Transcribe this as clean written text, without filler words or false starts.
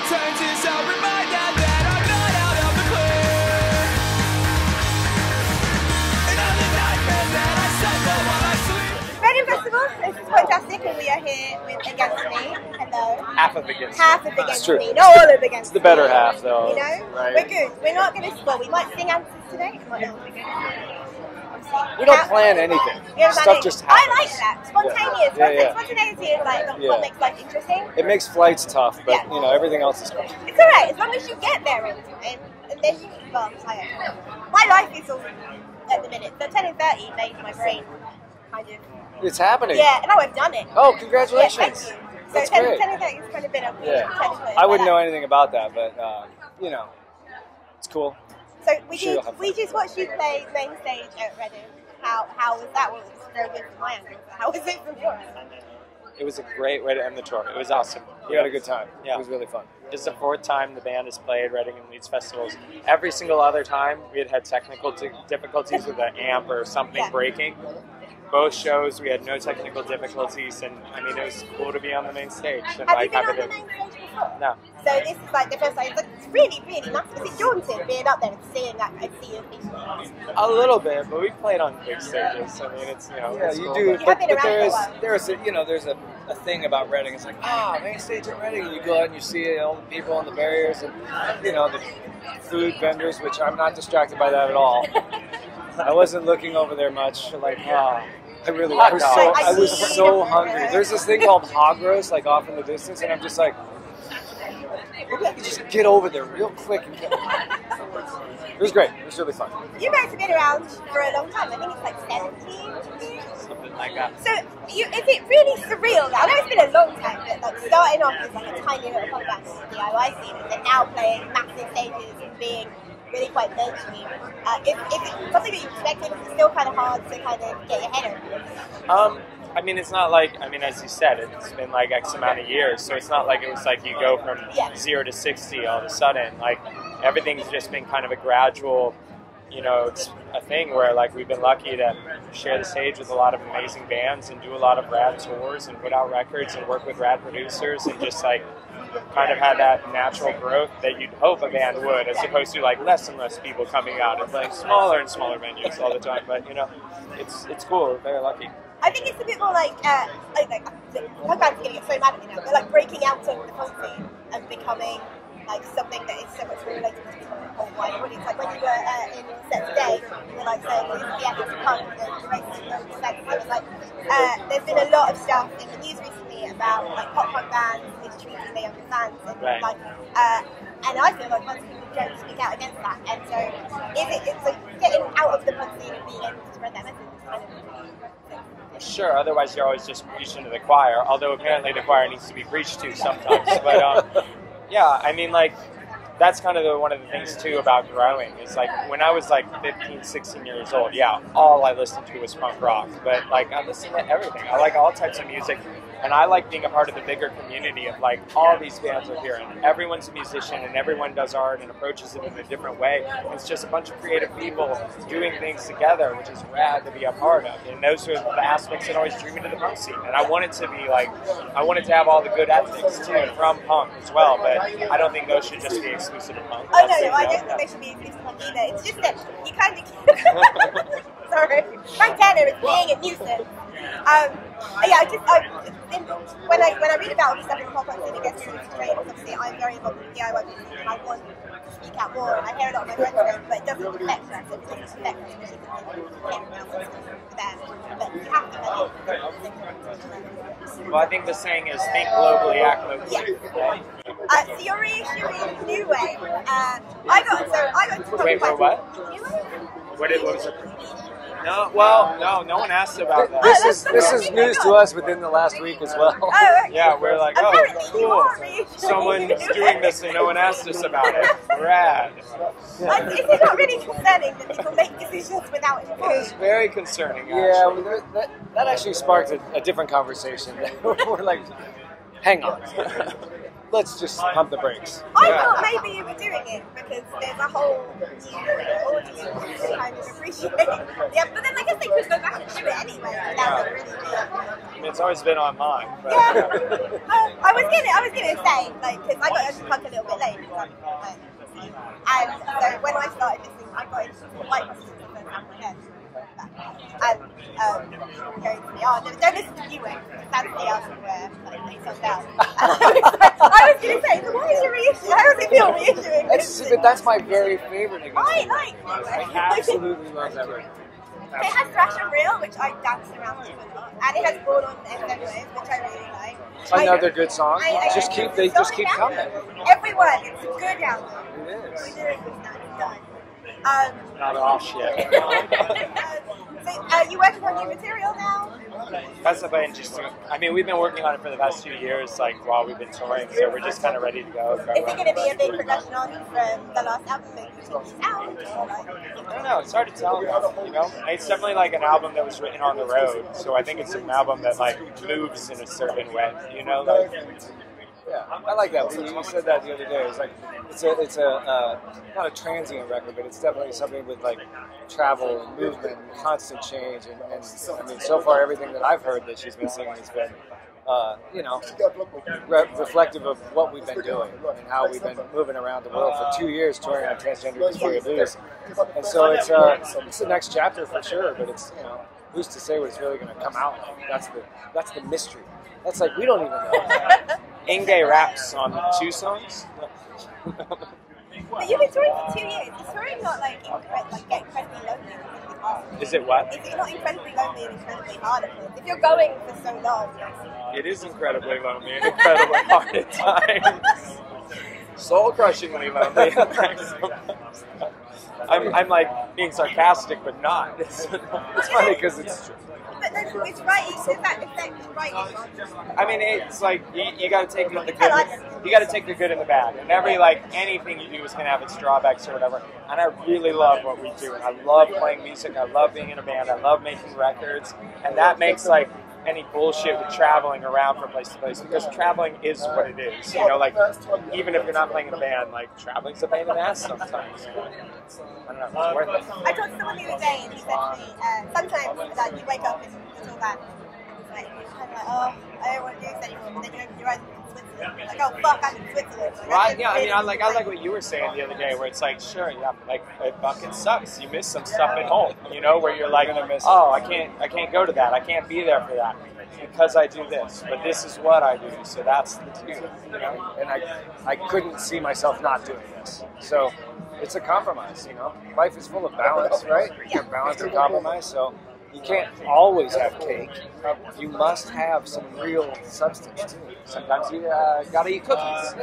returns is a reminder that I'm not out of the clear. And all the nightmares that I suffer while I sleep. Radio Festival, this is Punktastic, and we are here with Against Me. Hello. Half of Against Me. Half of Against true. Me, not all of Against It's the better Me. half, though. You know? Right? We're good. We're not going to, well, we might sing answers today. It might not be good. We don't plan anything. Stuff just I happens. like that. Spontaneous. Yeah. Spontaneity is like what makes life interesting. It makes flights tough, but Yeah. you know, everything else is fun. It's alright, as long as you get there and then you can, well, I don't know. My life is all at the minute. So 10 and 30 made my brain kind of... It's happening. Yeah, and now I've done it. Oh, Yeah, congratulations. thank you. So That's 10 great. and 30 has kind of been a Yeah. I wouldn't know anything about that, but you know, it's cool. So we Sure, you'll have we fun. just watched you play main stage at Reading. How was that? Well, it was very good from my angle. How was it from yours? It was a great way to end the tour. It was awesome. We had a good time. Yeah. It was really fun. This is the fourth time the band has played Reading and Leeds festivals. Every single other time we had technical difficulties with an amp or something breaking. Both shows we had no technical difficulties, and I mean it was cool to be on the main stage. And Have you been have on the it. main stage before? No. So this is like the first time. It's really, really massive. Is it daunting being up there and seeing that a sea of people? A little bit, but we've played on big stages. I mean, it's Yeah, it's you cool, do. but- You have been around for a while. there's a, you know, there's a thing about Reading. It's like, main stage at Reading. And you go out and you see all the people on the barriers and, you know, the food vendors, which I'm not distracted by that at all. I wasn't looking over there much. Like, I really Hot was dog. so, I I was see. so hungry. There's this thing called hog roast, like off in the distance, and I'm just like, maybe I could just get over there real quick. And get... It was great. It was really fun. You guys have been around for a long time. I think it's like 17 years. something like that. So, is it really surreal now? I know it's been a long time, but like starting off as like a tiny little punk band in the DIY scene, and then now playing massive stages and being really quite mainstream. Is it something that you expected? Is it still kind of hard to kind of get your head around? I mean, it's not like, I mean, as you said, it's been like X amount of years, so it's not like it was like you go from 0 to 60 all of a sudden. Like, everything's just been kind of a gradual, you know, it's a thing where, like, we've been lucky to share the stage with a lot of amazing bands and do a lot of rad tours and put out records and work with rad producers and just, like, kind of had that natural growth that you'd hope a band would, as opposed to, like, less and less people coming out and playing smaller and smaller venues all the time. But, you know, it's cool. We're very lucky. I think it's a bit more like punk bands are going to get so mad at me now. They're like breaking out of the punk scene and becoming like something that is so much more related to becoming a punk wide audience. Like when you were in your set today, you were like saying, well, this is the ethics of punk, the racism, the sex. I was like, there's been a lot of stuff in the news recently about like pop punk bands mistreating their younger fans, and like, and I feel like most people don't speak out against that. And so, it's like getting out of the punk scene and being able to spread that message is kind of. Sure, otherwise you're always just preaching to the choir, although apparently the choir needs to be preached to sometimes. But yeah, I mean, like, that's kind of one of the things too about growing is like when I was like 15, 16 years old, yeah, all I listened to was punk rock, but like I listened to everything. I like all types of music, and I like being a part of the bigger community of like all these bands are here and everyone's a musician and everyone does art and approaches it in a different way. It's just a bunch of creative people doing things together, which is rad to be a part of. And those are the aspects that always drew me to the punk scene. And I wanted to be like, I wanted to have all the good ethics too from punk as well, but I don't think those should just be exclusive to punk. Oh no, I don't think they should be exclusive to punk either. It's just that you kind of sorry, Frank Tanner is being a nuisance. When I read about all the stuff in the pop punk scene, I guess it's really strange. Obviously, I'm very involved with the DIY music, and I want to speak out more. And I hear a lot of my friends go, but it doesn't affect us. It doesn't affect us because for them. But you have to Well, I think the saying is think globally, act locally. Yeah. So you're reissuing New Wave. I got into Wait, for what? New Wave? What was it? No, well, no one asked about that. This is news to us within the last week as well. Oh, right. Yeah, we're like, Apparently you cool. are reissuing Someone's New doing Wave. this and no one asked us about it. Rad. Is it not really concerning that people make decisions without informing? It's very concerning, actually. Yeah, well, that actually sparked a different conversation. We're like, hang on. let's just pump the brakes. I thought maybe you were doing it because there's a whole new audience who kind of appreciate it. Yeah, but then I guess they could go back and do it anyway without it really doing it. I mean, it's always been online. But, Yeah. I was gonna say, like, because I got into punk a little bit late. And so when I started listening, I got into white music for the first time again. And going to the art. Don't listen to you, because that's the album where like, they sold out. I was going to say, so why is your reissue? How does it feel reissuing? That's my very favorite against I you. like I absolutely love that record. It has Thrash and Real, which I dance around to a lot, and it has Born on Zebrahead, which I really like. Another good song. They just keep coming. Everyone, it's a good album. It is. We're doing this now, it's done. not all shit. So, you working on new material now? That's the thing. I mean, we've been working on it for the past 2 years, like while we've been touring, so we're just kind of ready to go. Is it going to be a big progression on from the last album that you took out? Or like, I don't know. It's hard to tell. You know, it's definitely like an album that was written on the road. So I think it's an album that like moves in a certain way. You know, like Yeah, I like that. You said that the other day. It's like it's a not a transient record, but it's definitely something with like travel and movement and constant change. And I mean, so far everything that I've heard that she's been singing has been, reflective of what we've been doing and how we've been moving around the world for 2 years touring on Transgender Dysphoria Blues. And so it's the next chapter for sure. But it's who's to say what's really going to come out? That's the mystery. That's like we don't even know. Inge raps on 2 songs. but you've been touring for 2 years. Is touring not like get incredibly lonely and incredibly hard? Is it what? Is it not incredibly lonely and incredibly hard? If you're going for so long, It is incredibly lonely and incredibly hard at times. Soul-crushingly lonely. I'm like being sarcastic, but not. It's funny because it's true. But then it's writing. Does that affect writing? I mean, it's like you got to take the good. You got to take the good and the bad, and anything you do is going to have its drawbacks or whatever. And I really love what we do, and I love playing music. I love being in a band. I love making records, and that makes like any bullshit with traveling around from place to place, because traveling is what it is. You know, like even if you're not playing in a band, like traveling's a pain in the ass sometimes. I don't know, it's worth it. I talked to someone the other day, and he said to me, sometimes like, you wake up and you feel bad. Like, you're kind of like, oh, I don't want to do this anymore. But then you realize you're in Switzerland. Like, oh, fuck, I'm in Switzerland. Like, Right? Yeah, I mean, I like what you were saying the other day, where it's like, sure, yeah, like it fucking sucks. You miss some stuff at home, you know, where you're like, oh, I can't go to that. I can't be there for that because I do this. But this is what I do, so that's the truth, you know. And I couldn't see myself not doing this. So it's a compromise, you know. Life is full of balance, right? Yeah. Balance and compromise. So you can't always have cake. You must have some real substance too. Sometimes you gotta eat cookies.